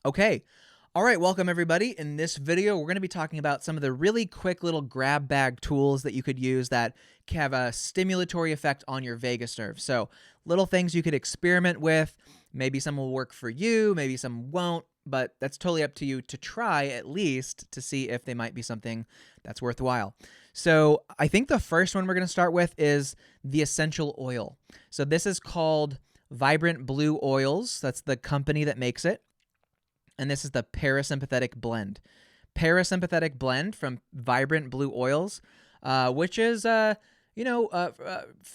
Okay. All right, welcome everybody. In this video, we're going to be talking about some of the really quick little grab bag tools that you could use that can have a stimulatory effect on your vagus nerve. So little things you could experiment with. Maybe some will work for you, maybe some won't, but that's totally up to you to try at least to see if they might be something that's worthwhile. So I think the first one we're going to start with is the essential oil. So this is called Vibrant Blue Oils. That's the company that makes it. And this is the parasympathetic blend. Parasympathetic blend from Vibrant Blue Oils, which is,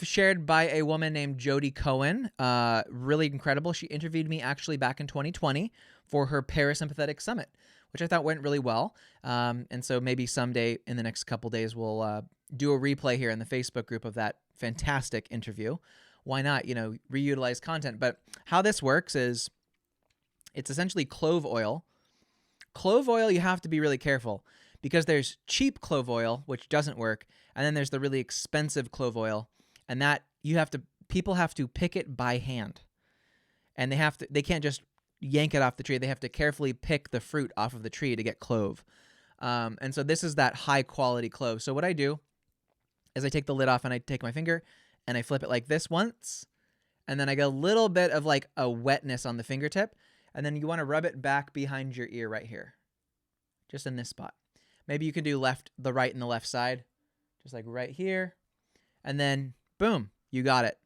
shared by a woman named Jody Cohen. Really incredible. She interviewed me actually back in 2020 for her parasympathetic summit, which I thought went really well. And so maybe someday in the next couple days, we'll do a replay here in the Facebook group of that fantastic interview. Why not, reutilize content? But how this works is it's essentially clove oil. Clove oil, you have to be really careful because there's cheap clove oil, which doesn't work, and then there's the really expensive clove oil, and that people have to pick it by hand, and they can't just yank it off the tree. They have to carefully pick the fruit off of the tree to get clove, and so this is that high quality clove. So what I do is I take the lid off and I take my finger and I flip it like this once, and then I get a little bit of like a wetness on the fingertip. And then you want to rub it back behind your ear right here, just in this spot. Maybe you can do the right and the left side, just like right here. And then, boom, you got it.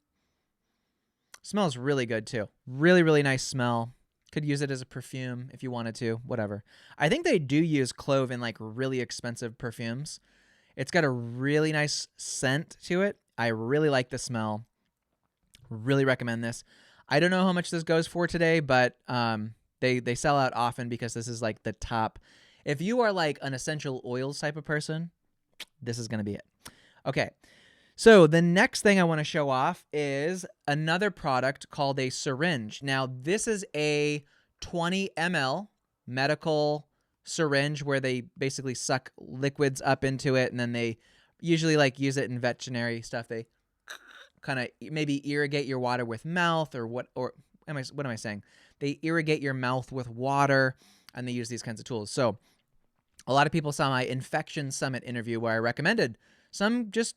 Smells really good too. Really, really nice smell. Could use it as a perfume if you wanted to, whatever. I think they do use clove in like really expensive perfumes. It's got a really nice scent to it. I really like the smell. Really recommend this. I don't know how much this goes for today, but they sell out often because this is like the top. If you are like an essential oils type of person, this is going to be it. Okay, so the next thing I want to show off is another product called a syringe. Now, this is a 20 ml medical syringe where they basically suck liquids up into it, and then they usually like use it in veterinary stuff. They kind of maybe irrigate your water with mouth what am I saying? They irrigate your mouth with water, and they use these kinds of tools. So a lot of people saw my infection summit interview where I recommended some this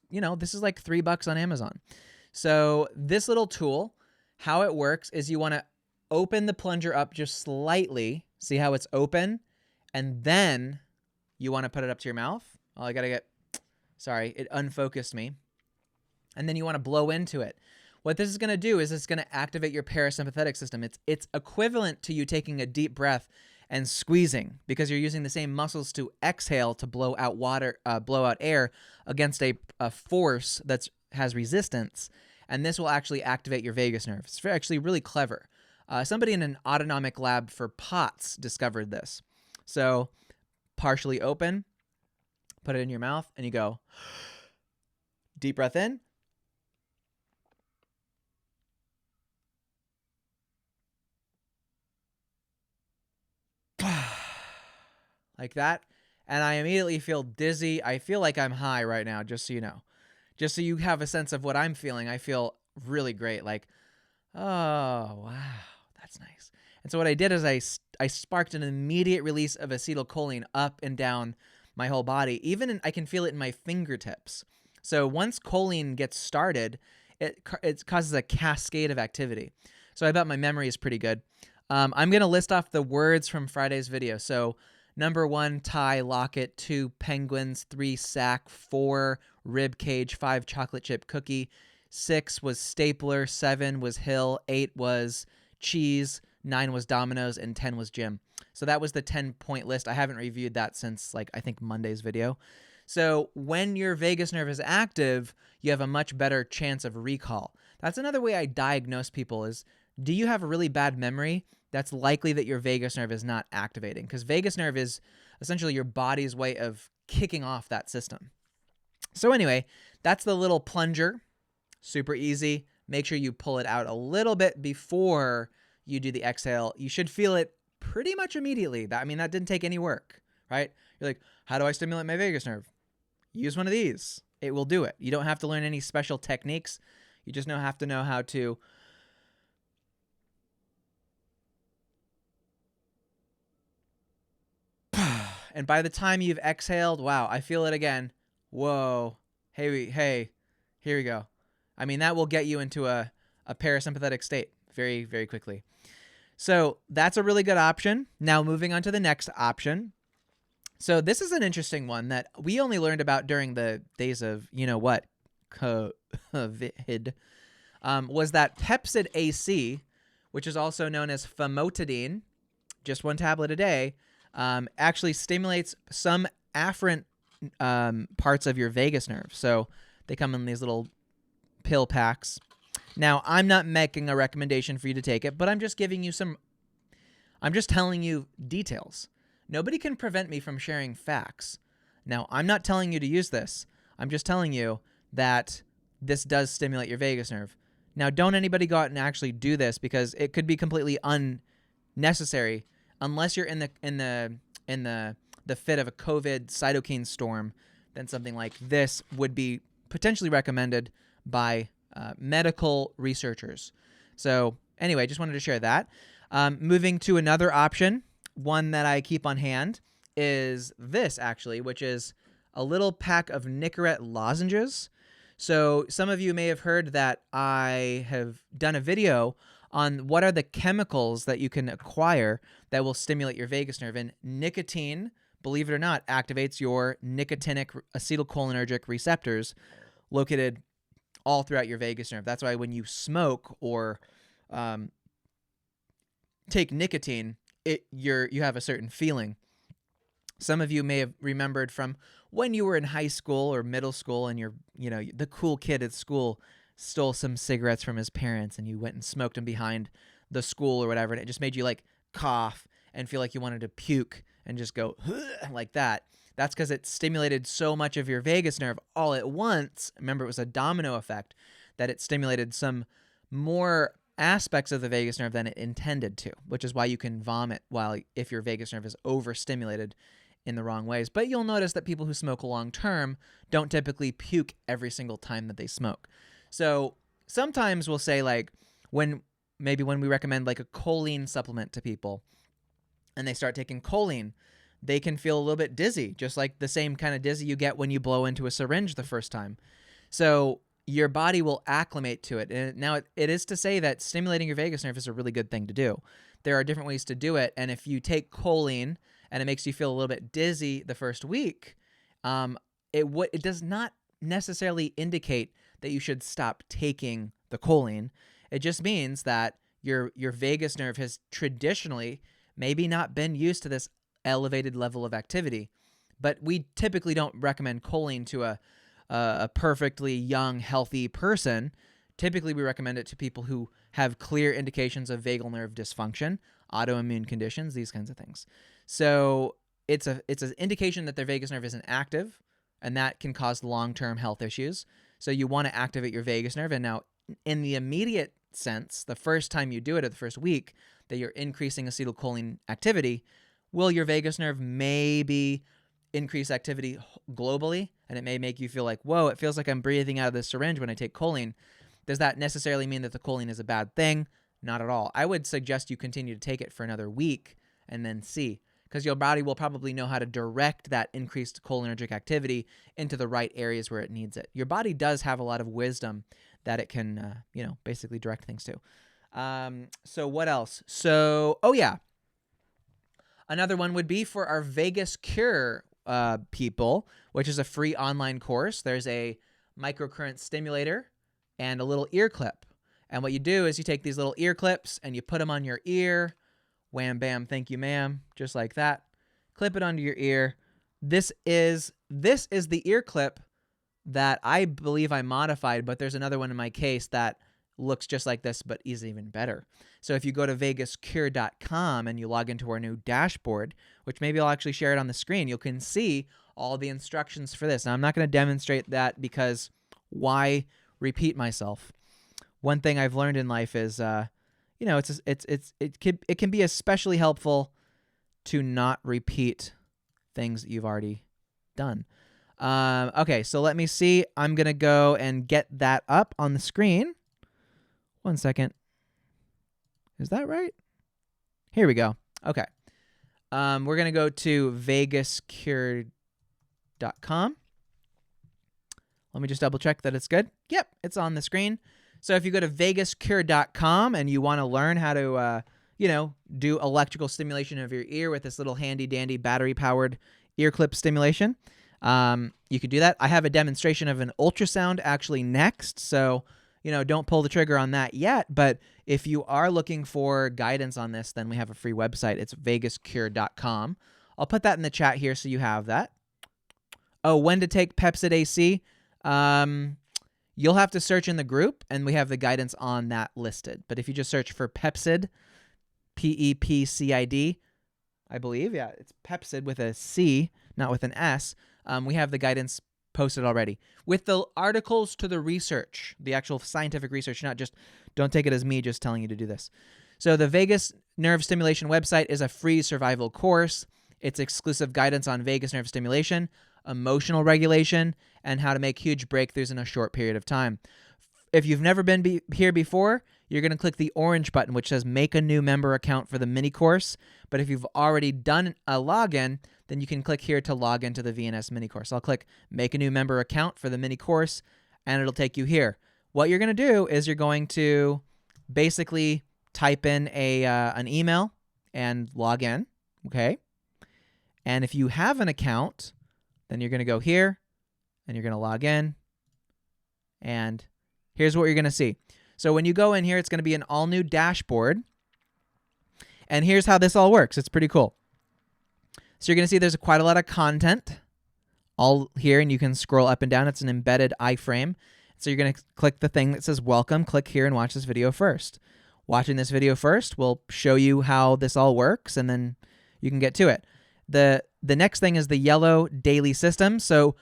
is like $3 on Amazon. So this little tool, how it works is you want to open the plunger up just slightly. See how it's open? And then you want to put it up to your mouth. Oh, sorry, it unfocused me. And then you want to blow into it. What this is going to do is it's going to activate your parasympathetic system. It's equivalent to you taking a deep breath and squeezing because you're using the same muscles to exhale to blow out air against a force that has resistance. And this will actually activate your vagus nerve. It's actually really clever. Somebody in an autonomic lab for POTS discovered this. So partially open, put it in your mouth, and you go deep breath in. Like that, and I immediately feel dizzy. I feel like I'm high right now, just so you know. Just so you have a sense of what I'm feeling. I feel really great, like, oh, wow, that's nice. And so what I did is I sparked an immediate release of acetylcholine up and down my whole body. I can feel it in my fingertips. So once choline gets started, it causes a cascade of activity. So I bet my memory is pretty good. I'm going to list off the words from Friday's video. So number 1, tie locket. 2, penguins. 3, sack. 4, rib cage. 5, chocolate chip cookie. 6 was stapler. 7 was hill. 8 was cheese. 9 was dominoes. And 10 was gym. So that was the 10-point list. I haven't reviewed that since I think Monday's video. So when your vagus nerve is active, you have a much better chance of recall. That's another way I diagnose people is, do you have a really bad memory? That's likely that your vagus nerve is not activating, because vagus nerve is essentially your body's way of kicking off that system. So anyway, that's the little plunger. Super easy. Make sure you pull it out a little bit before you do the exhale. You should feel it pretty much immediately. That didn't take any work, right? You're like, how do I stimulate my vagus nerve? Use one of these. It will do it. You don't have to learn any special techniques. You just have to know how to And by the time you've exhaled, wow, I feel it again. Whoa. Hey, here we go. I mean, that will get you into a parasympathetic state very, very quickly. So that's a really good option. Now moving on to the next option. So this is an interesting one that we only learned about during the days of, COVID, was that Pepsid AC, which is also known as famotidine, just one tablet a day, actually stimulates some afferent parts of your vagus nerve. So they come in these little pill packs. Now, I'm not making a recommendation for you to take it, but I'm just telling you details. Nobody can prevent me from sharing facts. Now, I'm not telling you to use this. I'm just telling you that this does stimulate your vagus nerve. Now, don't anybody go out and actually do this, because it could be completely unnecessary unless you're in the fit of a COVID cytokine storm. Then something like this would be potentially recommended by medical researchers. So anyway, just wanted to share that. Moving to another option, one that I keep on hand is this, actually, which is a little pack of Nicorette lozenges. So some of you may have heard that I have done a video on what are the chemicals that you can acquire that will stimulate your vagus nerve. And nicotine, believe it or not, activates your nicotinic acetylcholinergic receptors located all throughout your vagus nerve. That's why when you smoke or take nicotine, you have a certain feeling. Some of you may have remembered from when you were in high school or middle school, and the cool kid at school stole some cigarettes from his parents, and you went and smoked them behind the school or whatever, and it just made you like cough and feel like you wanted to puke and just go like that. That's because it stimulated so much of your vagus nerve all at once. Remember, it was a domino effect, that it stimulated some more aspects of the vagus nerve than it intended to, which is why you can vomit if your vagus nerve is overstimulated in the wrong ways. But you'll notice that people who smoke long term don't typically puke every single time that they smoke. So sometimes we'll say, like, when we recommend like a choline supplement to people and they start taking choline, they can feel a little bit dizzy, just like the same kind of dizzy you get when you blow into a syringe the first time. So your body will acclimate to it. And now it is to say that stimulating your vagus nerve is a really good thing to do. There are different ways to do it. And if you take choline and it makes you feel a little bit dizzy the first week, it does not necessarily indicate that you should stop taking the choline. It just means that your vagus nerve has traditionally maybe not been used to this elevated level of activity. But we typically don't recommend choline to a perfectly young, healthy person. Typically, we recommend it to people who have clear indications of vagal nerve dysfunction, autoimmune conditions, these kinds of things. So it's an indication that their vagus nerve isn't active, and that can cause long-term health issues. So you want to activate your vagus nerve. And now, in the immediate sense, the first time you do it, or the first week that you're increasing acetylcholine activity, will your vagus nerve maybe increase activity globally, and it may make you feel like, whoa, it feels like I'm breathing out of this syringe when I take choline. Does that necessarily mean that the choline is a bad thing? Not at all. I would suggest you continue to take it for another week and then see, because your body will probably know how to direct that increased cholinergic activity into the right areas where it needs it. Your body does have a lot of wisdom that it can, basically direct things to. So what else? Another one would be for our Vagus Cure people, which is a free online course. There's a microcurrent stimulator and a little ear clip. And what you do is you take these little ear clips and you put them on your ear. Wham, bam, thank you, ma'am. Just like that. Clip it onto your ear. This is the ear clip that I believe I modified, but there's another one in my case that looks just like this, but is even better. So if you go to veguscure.com and you log into our new dashboard, which maybe I'll actually share it on the screen, you can see all the instructions for this. Now, I'm not going to demonstrate that, because why repeat myself? One thing I've learned in life is, it can be especially helpful to not repeat things that you've already done. Okay, so let me see. I'm going to go and get that up on the screen. One second. Is that right? Here we go. Okay. We're going to go to VegasCure.com. Let me just double check that it's good. Yep, it's on the screen. So if you go to VegasCure.com and you want to learn how to, do electrical stimulation of your ear with this little handy dandy battery powered ear clip stimulation, you can do that. I have a demonstration of an ultrasound actually next. So, don't pull the trigger on that yet. But if you are looking for guidance on this, then we have a free website. It's VegasCure.com. I'll put that in the chat here so you have that. Oh, when to take Pepcid AC? You'll have to search in the group, and we have the guidance on that listed. But if you just search for Pepcid, Pepcid, I believe, yeah, it's Pepcid with a C, not with an S. We have the guidance posted already with the articles to the research, the actual scientific research, not just, don't take it as me just telling you to do this. So the Vagus Nerve Stimulation website is a free survival course. It's exclusive guidance on vagus nerve stimulation, emotional regulation, and how to make huge breakthroughs in a short period of time. If you've never been here before, you're going to click the orange button, which says make a new member account for the mini course. But if you've already done a login, then you can click here to log into the VNS mini course. I'll click make a new member account for the mini course, and it'll take you here. What you're going to do is you're going to basically type in an email and log in, okay? And if you have an account, then you're going to go here, and you're going to log in, and here's what you're going to see. So when you go in here, it's going to be an all-new dashboard, and here's how this all works. It's pretty cool. So you're going to see there's quite a lot of content all here, and you can scroll up and down. It's an embedded iframe. So you're going to click the thing that says welcome, click here, and watch this video first. Watching this video first will show you how this all works, and then you can get to it. The next thing is the yellow daily system. So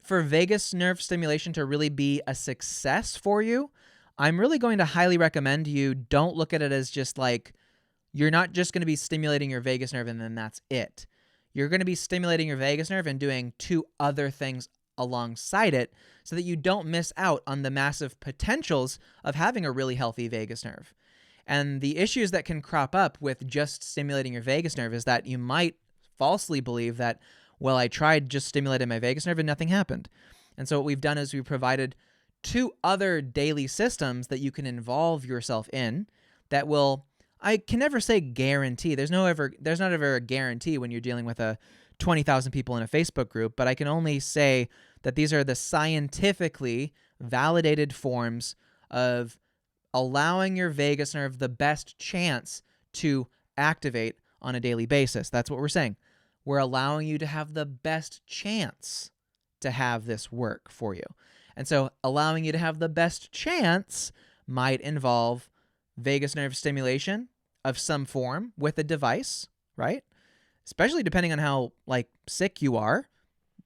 for vagus nerve stimulation to really be a success for you, I'm really going to highly recommend you don't look at it as just like, you're not just going to be stimulating your vagus nerve and then that's it. You're going to be stimulating your vagus nerve and doing 2 other things alongside it so that you don't miss out on the massive potentials of having a really healthy vagus nerve. And the issues that can crop up with just stimulating your vagus nerve is that you might falsely believe that, well, I tried just stimulating my vagus nerve and nothing happened. And so what we've done is we provided 2 other daily systems that you can involve yourself in that will, I can never say guarantee. There's not ever a guarantee when you're dealing with 20,000 people in a Facebook group, but I can only say that these are the scientifically validated forms of allowing your vagus nerve the best chance to activate on a daily basis. That's what we're saying. We're allowing you to have the best chance to have this work for you. And so allowing you to have the best chance might involve vagus nerve stimulation of some form with a device, right? Especially depending on how sick you are,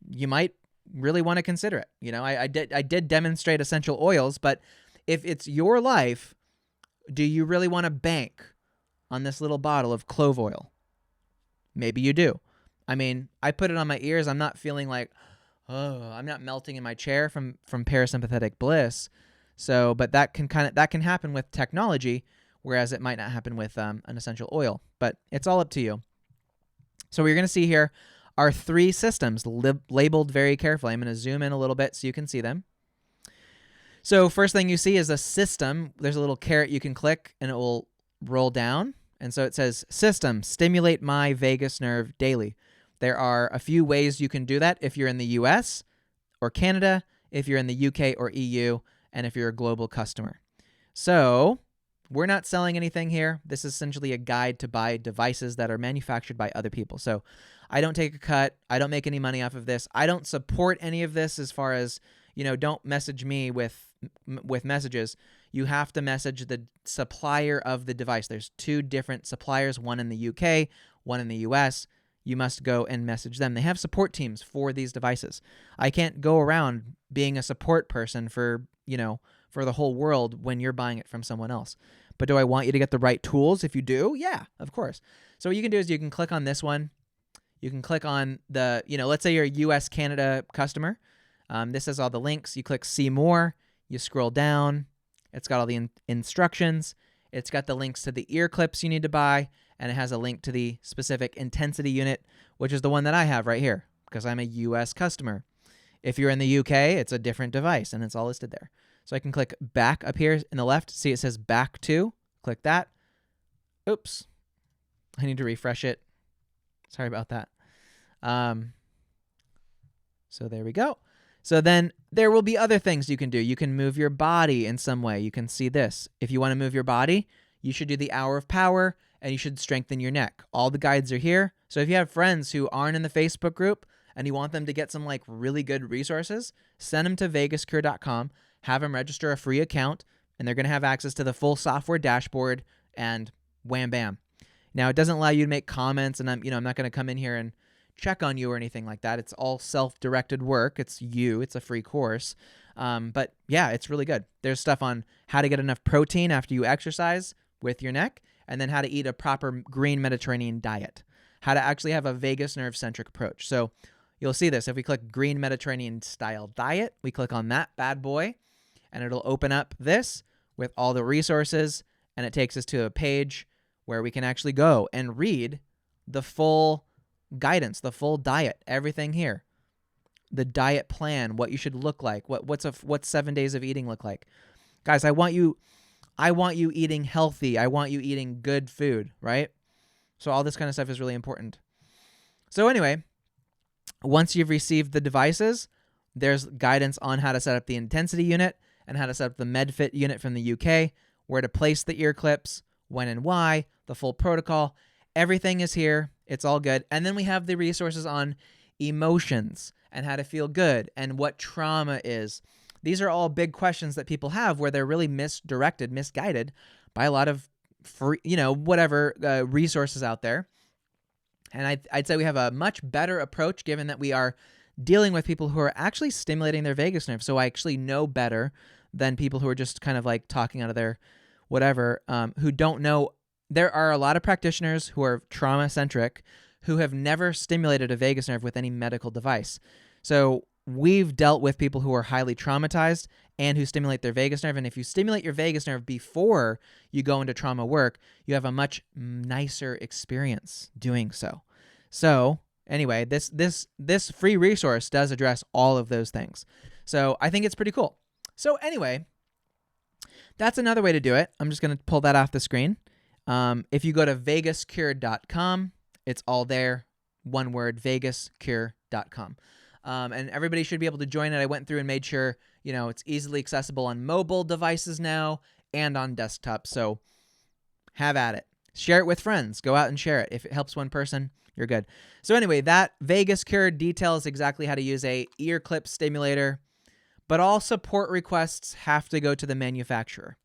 you might really want to consider it. I did demonstrate essential oils, but if it's your life, do you really want to bank on this little bottle of clove oil? Maybe you do. I mean, I put it on my ears. I'm not feeling like, oh, I'm not melting in my chair from parasympathetic bliss. So, but that can happen with technology, whereas it might not happen with an essential oil. But it's all up to you. So what you're going to see here are 3 systems labeled very carefully. I'm going to zoom in a little bit so you can see them. So first thing you see is a system. There's a little caret you can click, and it will roll down. And so it says, system, stimulate my vagus nerve daily. There are a few ways you can do that if you're in the US or Canada, if you're in the UK or EU, and if you're a global customer. So we're not selling anything here. This is essentially a guide to buy devices that are manufactured by other people. So I don't take a cut. I don't make any money off of this. I don't support any of this as far as, don't message me with messages. You have to message the supplier of the device. There's 2 different suppliers, one in the UK, one in the US. You must go and message them. They have support teams for these devices. I can't go around being a support person for the whole world when you're buying it from someone else. But do I want you to get the right tools if you do? Yeah, of course. So what you can do is you can click on this one. You can click on the, let's say you're a US, Canada customer. This has all the links. You click see more. You scroll down. It's got all the instructions. It's got the links to the ear clips you need to buy. and it has a link to the specific intensity unit, which is the one that I have right here because I'm a US customer. If you're in the UK, it's a different device, and it's all listed there. So I can click back up here in the left. See, it says back to. Click that. Oops. I need to refresh it. Sorry about that. So there we go. So then there will be other things you can do. You can move your body in some way. You can see this. If you want to move your body, you should do the hour of power, and you should strengthen your neck. All the guides are here. So if you have friends who aren't in the Facebook group and you want them to get some like really good resources, send them to vegascure.com, have them register a free account, and they're going to have access to the full software dashboard, and wham bam. Now, it doesn't allow you to make comments, and I'm not going to come in here and check on you or anything like that. It's all self-directed work. It's a free course. But yeah, it's really good. There's stuff on how to get enough protein after you exercise with your neck, and then how to eat a proper green Mediterranean diet, how to actually have a vagus nerve-centric approach. So you'll see this. If we click green Mediterranean style diet, we click on that bad boy, and it'll open up this with all the resources, and it takes us to a page where we can actually go and read the full guidance, the full diet, everything here. The diet plan, what you should look like, what's 7 days of eating look like. Guys, I want you eating healthy. I want you eating good food, right? So all this kind of stuff is really important. So anyway, once you've received the devices, there's guidance on how to set up the intensity unit and how to set up the MedFit unit from the UK, where to place the ear clips, when and why, the full protocol. Everything is here. It's all good. And then we have the resources on emotions and how to feel good and what trauma is. These are all big questions that people have where they're really misdirected, misguided by a lot of free, resources out there. And I'd say we have a much better approach given that we are dealing with people who are actually stimulating their vagus nerve. So I actually know better than people who are just kind of like talking out of their whatever, who don't know. There are a lot of practitioners who are trauma-centric who have never stimulated a vagus nerve with any medical device. So we've dealt with people who are highly traumatized and who stimulate their vagus nerve. And if you stimulate your vagus nerve before you go into trauma work, you have a much nicer experience doing so. So anyway, this free resource does address all of those things. So I think it's pretty cool. So anyway, that's another way to do it. I'm just going to pull that off the screen. If you go to vegascure.com, it's all there. One word, vegascure.com. And everybody should be able to join it. I went through and made sure, it's easily accessible on mobile devices now and on desktop. So have at it. Share it with friends. Go out and share it. If it helps one person, you're good. So anyway, that Vagus Cure details exactly how to use a ear clip stimulator, but all support requests have to go to the manufacturer.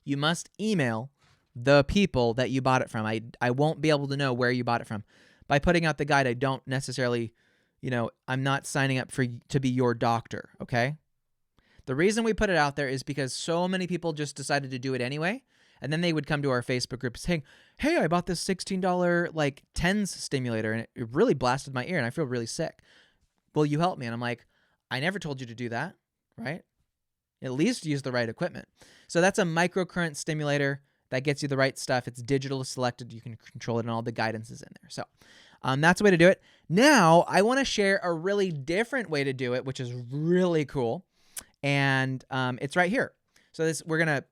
You must email the people that you bought it from. I won't be able to know where you bought it from. By putting out the guide, I don't necessarily, I'm not signing up to be your doctor, okay? The reason we put it out there is because so many people just decided to do it anyway, and then they would come to our Facebook group saying, hey, I bought this $16 TENS stimulator, and it really blasted my ear, and I feel really sick. Will you help me? And I'm like, I never told you to do that, right? At least use the right equipment. So that's a microcurrent stimulator that gets you the right stuff. It's digital selected. You can control it, and all the guidance is in there. So that's the way to do it. Now, I want to share a really different way to do it, which is really cool. And it's right here. So we're going to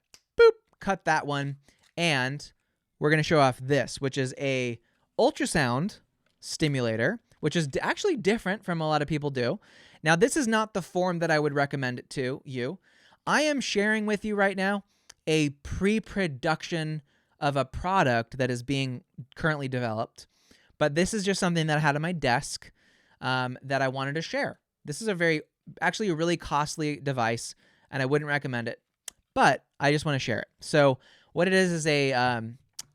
cut that one, and we're going to show off this, which is a ultrasound stimulator, which is actually different from a lot of people do. Now, this is not the form that I would recommend it to you. I am sharing with you right now a pre-production of a product that is being currently developed, but this is just something that I had on my desk that I wanted to share. This is actually a really costly device, and I wouldn't recommend it, but I just want to share it. So what it is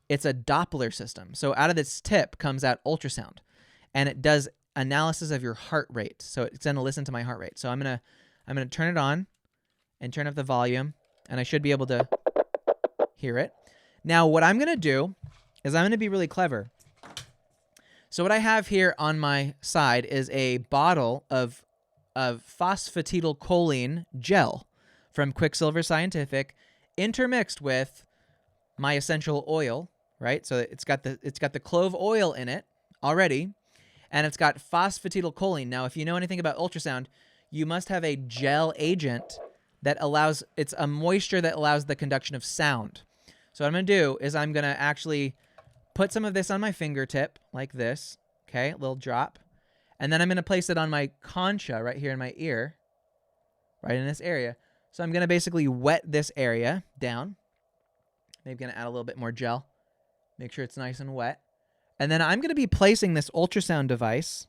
it's a Doppler system. So out of this tip comes out ultrasound, and it does analysis of your heart rate. So it's going to listen to my heart rate. So I'm gonna turn it on and turn up the volume, and I should be able to hear it. Now, what I'm gonna do is I'm gonna be really clever. So what I have here on my side is a bottle of phosphatidylcholine gel from Quicksilver Scientific, intermixed with my essential oil, right? So it's got the clove oil in it already, and it's got phosphatidylcholine. Now, if you know anything about ultrasound, you must have a gel agent that allows, it's a moisture that allows the conduction of sound. So what I'm going to do is I'm going to actually put some of this on my fingertip like this, okay, a little drop. And then I'm going to place it on my concha right here in my ear, right in this area. So I'm going to basically wet this area down. Maybe going to add a little bit more gel. Make sure it's nice and wet. And then I'm going to be placing this ultrasound device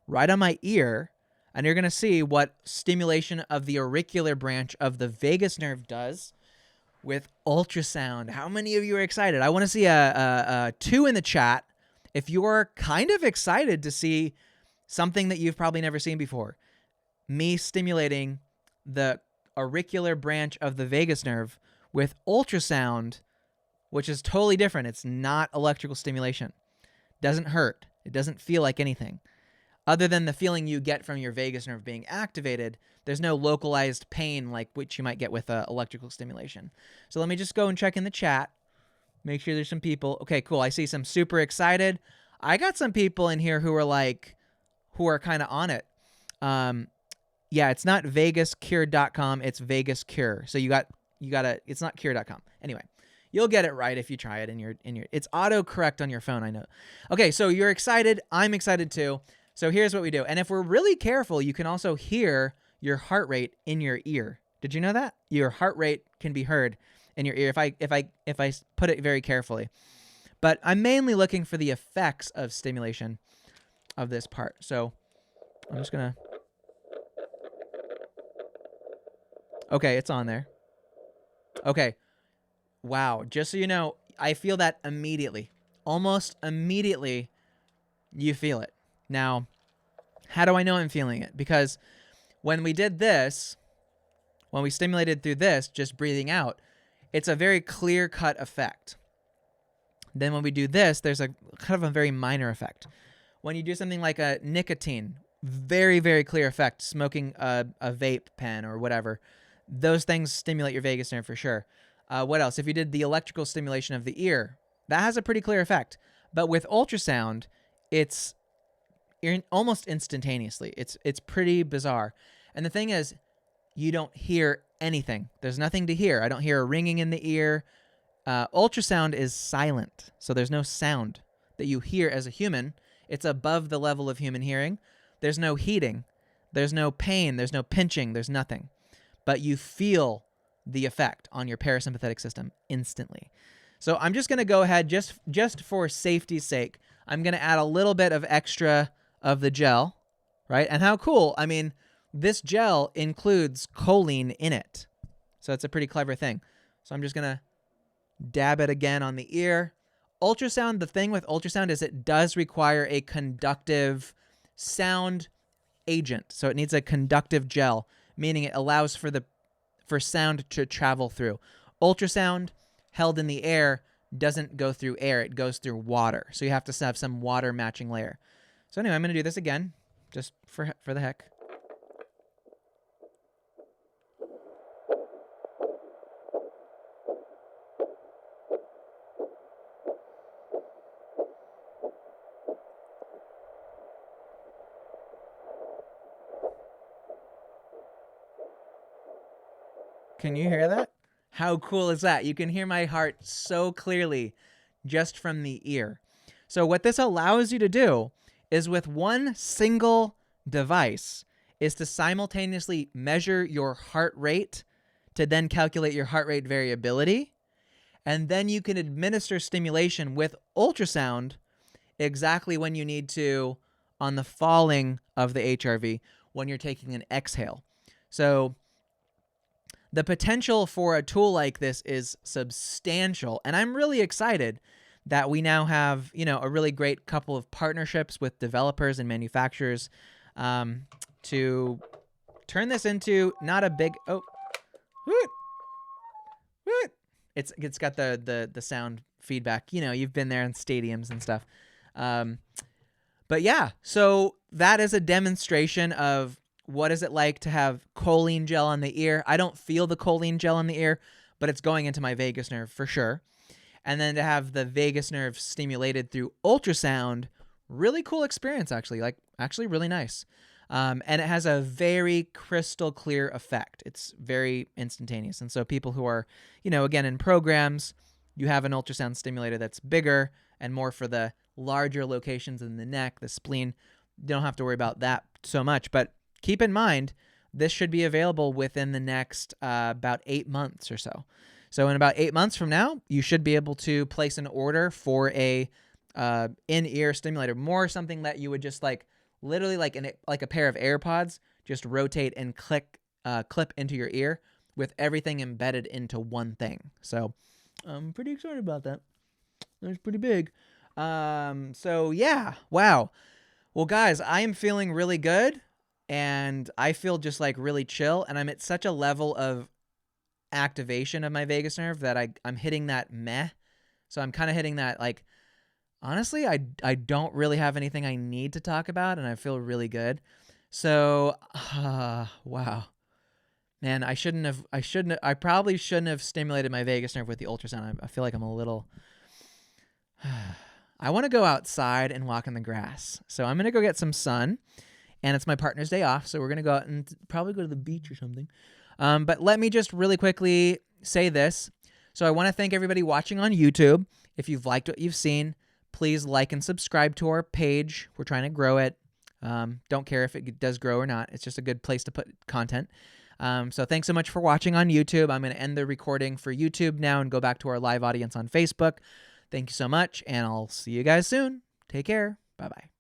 right on my ear, and you're going to see what stimulation of the auricular branch of the vagus nerve does with ultrasound. How many of you are excited? I want to see a 2 in the chat if you're kind of excited to see something that you've probably never seen before. Me stimulating the auricular branch of the vagus nerve with ultrasound, which is totally different. It's not electrical stimulation. Doesn't hurt. It doesn't feel like anything. Other than the feeling you get from your vagus nerve being activated, there's no localized pain like which you might get with electrical stimulation. So let me just go and check in the chat. Make sure there's some people. Okay, cool. I see some super excited. I got some people in here who are kind of on it. Yeah, it's not VegasCure.com. It's VegasCure. So you gotta. It's not cure.com. Anyway. You'll get it right if you try it in your it's autocorrect on your phone, I know. Okay, so you're excited, I'm excited too. So here's what we do. And if we're really careful, you can also hear your heart rate in your ear. Did you know that? Your heart rate can be heard in your ear if I put it very carefully. But I'm mainly looking for the effects of stimulation of this part. So I'm just going to Okay, it's on there. Okay. Wow, just so you know, I feel that immediately. Almost immediately, you feel it. Now, how do I know I'm feeling it? Because when we did this, when we stimulated through this, just breathing out, it's a very clear-cut effect. Then when we do this, there's a kind of a very minor effect. When you do something like a nicotine, very, very clear effect, smoking a vape pen or whatever, those things stimulate your vagus nerve for sure. What else? If you did the electrical stimulation of the ear, that has a pretty clear effect. But with ultrasound, it's almost instantaneously. It's pretty bizarre. And the thing is, you don't hear anything. There's nothing to hear. I don't hear a ringing in the ear. Ultrasound is silent, so there's no sound that you hear as a human. It's above the level of human hearing. There's no heating. There's no pain. There's no pinching. There's nothing. But you feel the effect on your parasympathetic system instantly. So I'm just going to go ahead, just for safety's sake, I'm going to add a little bit of extra of the gel, right? And how cool. I mean, this gel includes choline in it. So it's a pretty clever thing. So I'm just going to dab it again on the ear. Ultrasound, the thing with ultrasound is it does require a conductive sound agent. So it needs a conductive gel, meaning it allows for sound to travel through. Ultrasound held in the air doesn't go through air, it goes through water. So you have to have some water matching layer. So anyway, I'm going to do this again, just for the heck. Can you hear that? How cool is that? You can hear my heart so clearly just from the ear. So what this allows you to do is with one single device is to simultaneously measure your heart rate to then calculate your heart rate variability. And then you can administer stimulation with ultrasound exactly when you need to on the falling of the HRV when you're taking an exhale. So the potential for a tool like this is substantial, and I'm really excited that we now have, a really great couple of partnerships with developers and manufacturers to turn this into not a big it's got the sound feedback. You've been there in stadiums and stuff. But yeah, so that is a demonstration of what is it like to have choline gel on the ear. I don't feel the choline gel on the ear, but it's going into my vagus nerve for sure. and then to have the vagus nerve stimulated through ultrasound, really cool experience actually, like actually really nice. And it has a very crystal clear effect. It's very instantaneous. And so people who are, again, in programs, you have an ultrasound stimulator that's bigger and more for the larger locations in the neck, the spleen. You don't have to worry about that so much. But keep in mind, this should be available within the next about 8 months or so. So in about 8 months from now, you should be able to place an order for a in-ear stimulator, more something that you would just literally like a pair of AirPods, just rotate and clip into your ear with everything embedded into one thing. So I'm pretty excited about that. That's pretty big. So yeah, wow. Well, guys, I am feeling really good, and I feel just really chill, and I'm at such a level of activation of my vagus nerve that I'm hitting that meh. So I'm kind of hitting that honestly, I don't really have anything I need to talk about, and I feel really good. So, wow. Man, I probably shouldn't have stimulated my vagus nerve with the ultrasound. I feel like I'm a little, I want to go outside and walk in the grass. So I'm going to go get some sun, and it's my partner's day off. So we're going to go out and probably go to the beach or something. But let me just really quickly say this. So I want to thank everybody watching on YouTube. If you've liked what you've seen, please like and subscribe to our page. We're trying to grow it. Don't care if it does grow or not. It's just a good place to put content. So thanks so much for watching on YouTube. I'm going to end the recording for YouTube now and go back to our live audience on Facebook. Thank you so much, and I'll see you guys soon. Take care. Bye-bye.